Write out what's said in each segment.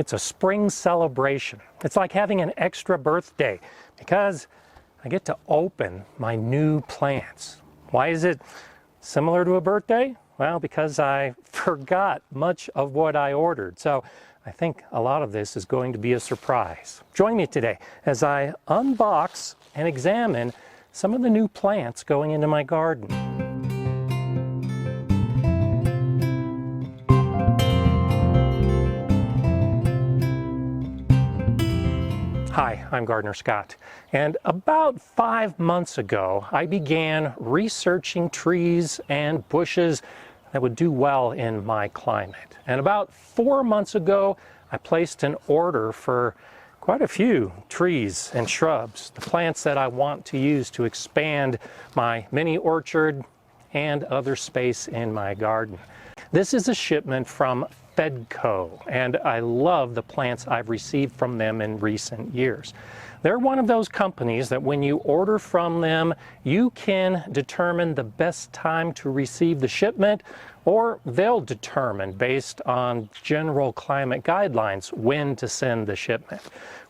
It's a spring celebration. It's like having an extra birthday because I get to open my new plants. Why is it similar to a birthday? Well, because I forgot much of what I ordered. So I think a lot of this is going to be a surprise. Join me today as I unbox and examine some of the new plants going into my garden. Hi, I'm Gardener Scott, and about 5 months ago I began researching trees and bushes that would do well in my climate. And about 4 months ago I placed an order for quite a few trees and shrubs, the plants that I want to use to expand my mini orchard and other space in my garden. This is a shipment from Fedco, and I love the plants I've received from them in recent years. They're one of those companies that when you order from them, you can determine the best time to receive the shipment, or they'll determine based on general climate guidelines when to send the shipment.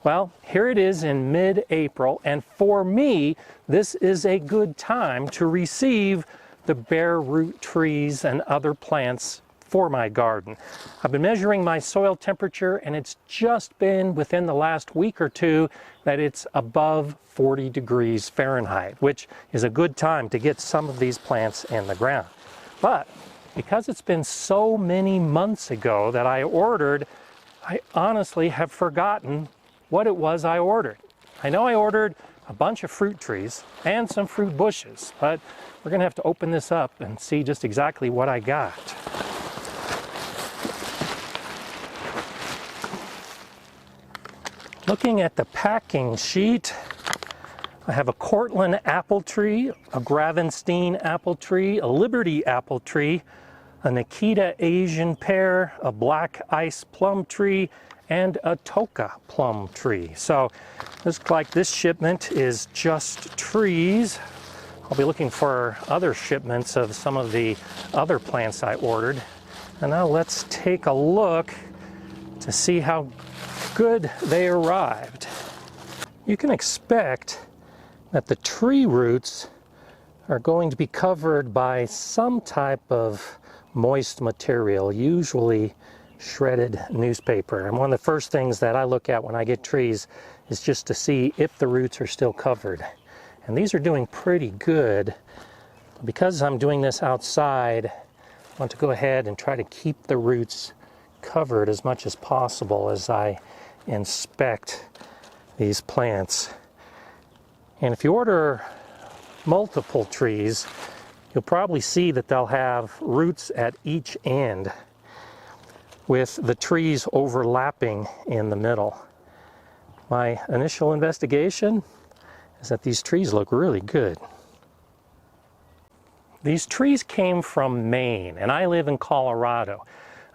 Well, here it is in mid-April, and for me, this is a good time to receive the bare root trees and other plants for my garden. I've been measuring my soil temperature, and it's just been within the last week or two that it's above 40 degrees Fahrenheit, which is a good time to get some of these plants in the ground. But because it's been so many months ago that I ordered, I honestly have forgotten what it was I ordered. I know I ordered a bunch of fruit trees and some fruit bushes, but we're gonna have to open this up and see just exactly what I got. Looking at the packing sheet, I have a Cortland apple tree, a Gravenstein apple tree, a Liberty apple tree, a Nikita Asian pear, a black ice plum tree, and a Toka plum tree. So looks like this shipment is just trees. I'll be looking for other shipments of some of the other plants I ordered. And now let's take a look to see how good they arrived. You can expect that the tree roots are going to be covered by some type of moist material, usually shredded newspaper. And one of the first things that I look at when I get trees is just to see if the roots are still covered. And these are doing pretty good. Because I'm doing this outside, I want to go ahead and try to keep the roots covered as much as possible as I inspect these plants. And if you order multiple trees, you'll probably see that they'll have roots at each end with the trees overlapping in the middle. My initial investigation is that these trees look really good. These trees came from Maine, and I live in Colorado.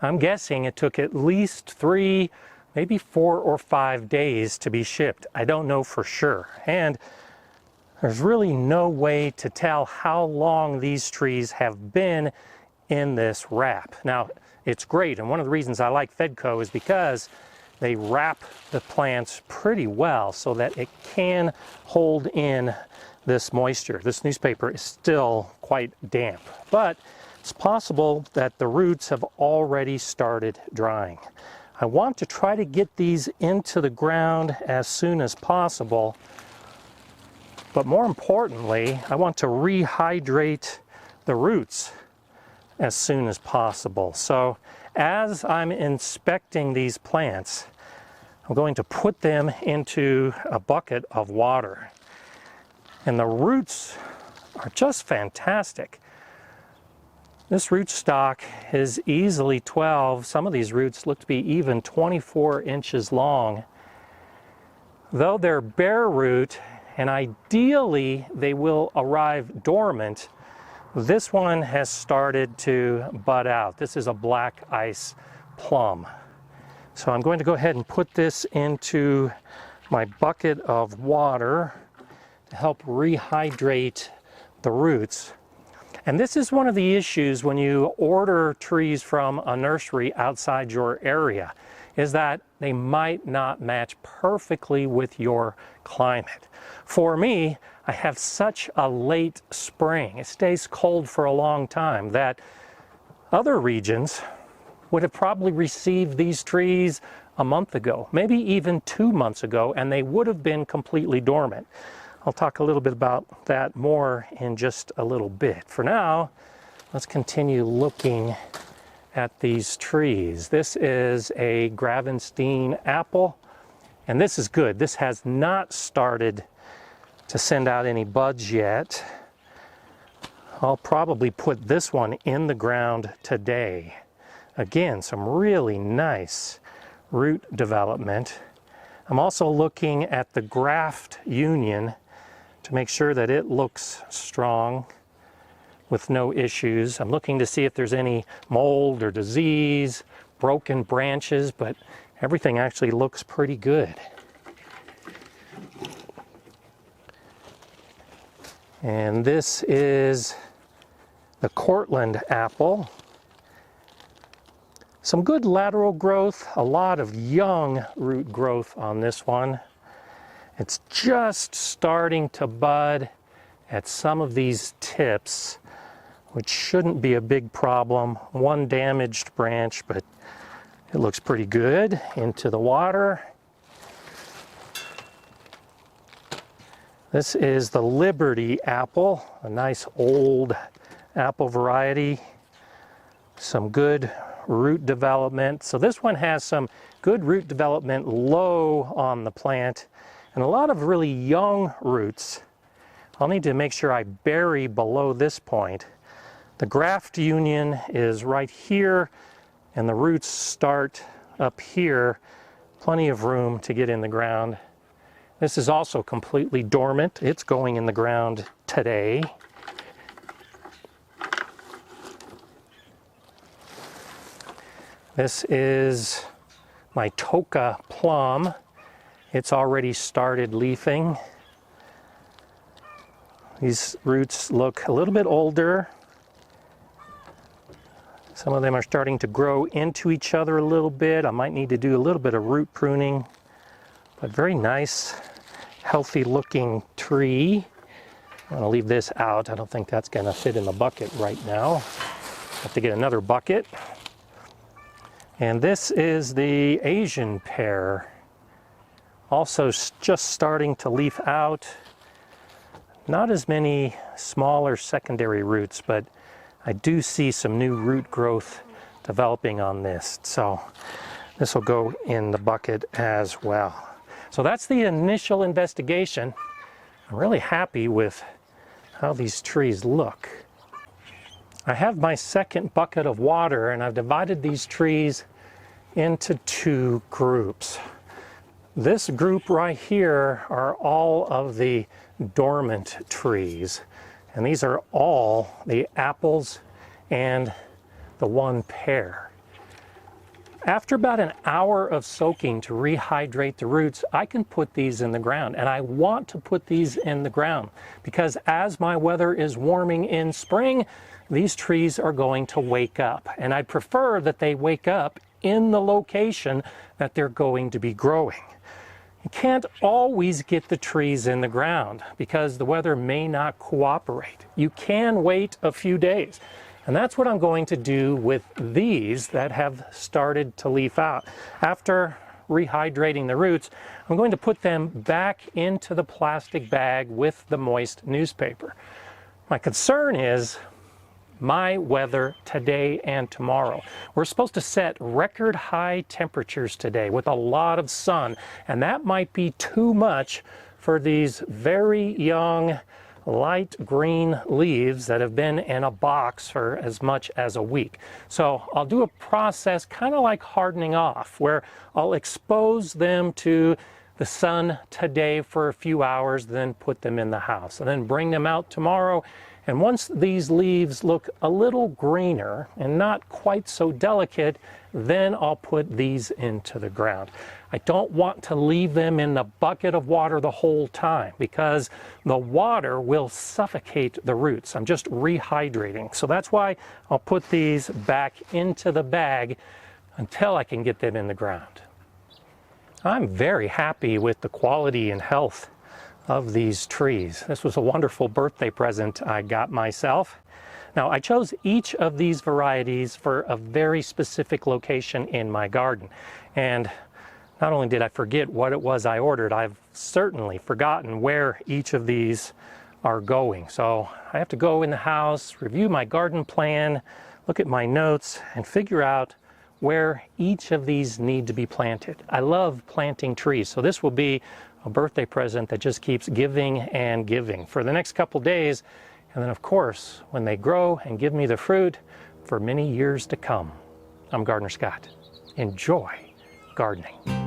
I'm guessing it took at least 3, maybe 4 or 5 days to be shipped. I don't know for sure. And there's really no way to tell how long these trees have been in this wrap. Now, it's great, and one of the reasons I like Fedco is because they wrap the plants pretty well so that it can hold in this moisture. This newspaper is still quite damp, but it's possible that the roots have already started drying. I want to try to get these into the ground as soon as possible, but more importantly, I want to rehydrate the roots as soon as possible. So as I'm inspecting these plants, I'm going to put them into a bucket of water. And the roots are just fantastic. This rootstock is easily 12. Some of these roots look to be even 24 inches long. Though they're bare root, and ideally they will arrive dormant, this one has started to bud out. This is a black ice plum. So I'm going to go ahead and put this into my bucket of water to help rehydrate the roots. And this is one of the issues when you order trees from a nursery outside your area. is that they might not match perfectly with your climate. For me, I have such a late spring. It stays cold for a long time that other regions would have probably received these trees a month ago, maybe even 2 months ago, and they would have been completely dormant. I'll talk a little bit about that more in just a little bit. For now, let's continue looking at these trees. This is a Gravenstein apple, and this is good. This has not started to send out any buds yet. I'll probably put this one in the ground today. Again, some really nice root development. I'm also looking at the graft union to make sure that it looks strong with no issues. I'm looking to see if there's any mold or disease, broken branches, but everything actually looks pretty good. And this is the Cortland apple. Some good lateral growth, a lot of young root growth on this one. It's just starting to bud at some of these tips, which shouldn't be a big problem. One damaged branch, but it looks pretty good. Into the water. This is the Liberty apple, a nice old apple variety. Some good root development. So this one has some good root development low on the plant and a lot of really young roots. I'll need to make sure I bury below this point. The graft union is right here and the roots start up here. Plenty of room to get in the ground. This is also completely dormant. It's going in the ground today. This is my Toka plum. It's already started leafing. These roots look a little bit older. Some of them are starting to grow into each other a little bit. I might need to do a little bit of root pruning, but very nice, healthy looking tree. I'm gonna leave this out. I don't think that's gonna fit in the bucket right now. Have to get another bucket. And this is the Asian pear. Also just starting to leaf out. Not as many smaller secondary roots, but I do see some new root growth developing on this. So this will go in the bucket as well. So that's the initial investigation. I'm really happy with how these trees look. I have my second bucket of water and I've divided these trees into 2 groups. This group right here are all of the dormant trees, and these are all the apples and the one pear. After about an hour of soaking to rehydrate the roots, I can put these in the ground, and I want to put these in the ground because as my weather is warming in spring, these trees are going to wake up, and I prefer that they wake up in the location that they're going to be growing. You can't always get the trees in the ground because the weather may not cooperate. You can wait a few days. And that's what I'm going to do with these that have started to leaf out. After rehydrating the roots, I'm going to put them back into the plastic bag with the moist newspaper. My concern is my weather today and tomorrow. We're supposed to set record high temperatures today with a lot of sun, and that might be too much for these very young light green leaves that have been in a box for as much as a week. So I'll do a process kind of like hardening off, where I'll expose them to the sun today for a few hours, then put them in the house, and then bring them out tomorrow. And once these leaves look a little greener and not quite so delicate, then I'll put these into the ground. I don't want to leave them in the bucket of water the whole time because the water will suffocate the roots. I'm just rehydrating. So that's why I'll put these back into the bag until I can get them in the ground. I'm very happy with the quality and health of these trees. This was a wonderful birthday present I got myself. Now, I chose each of these varieties for a very specific location in my garden. And not only did I forget what it was I ordered, I've certainly forgotten where each of these are going. So I have to go in the house, review my garden plan, look at my notes, and figure out where each of these need to be planted. I love planting trees, so this will be a birthday present that just keeps giving and giving for the next couple days, and then of course when they grow and give me the fruit for many years to come. I'm Gardener Scott. Enjoy gardening.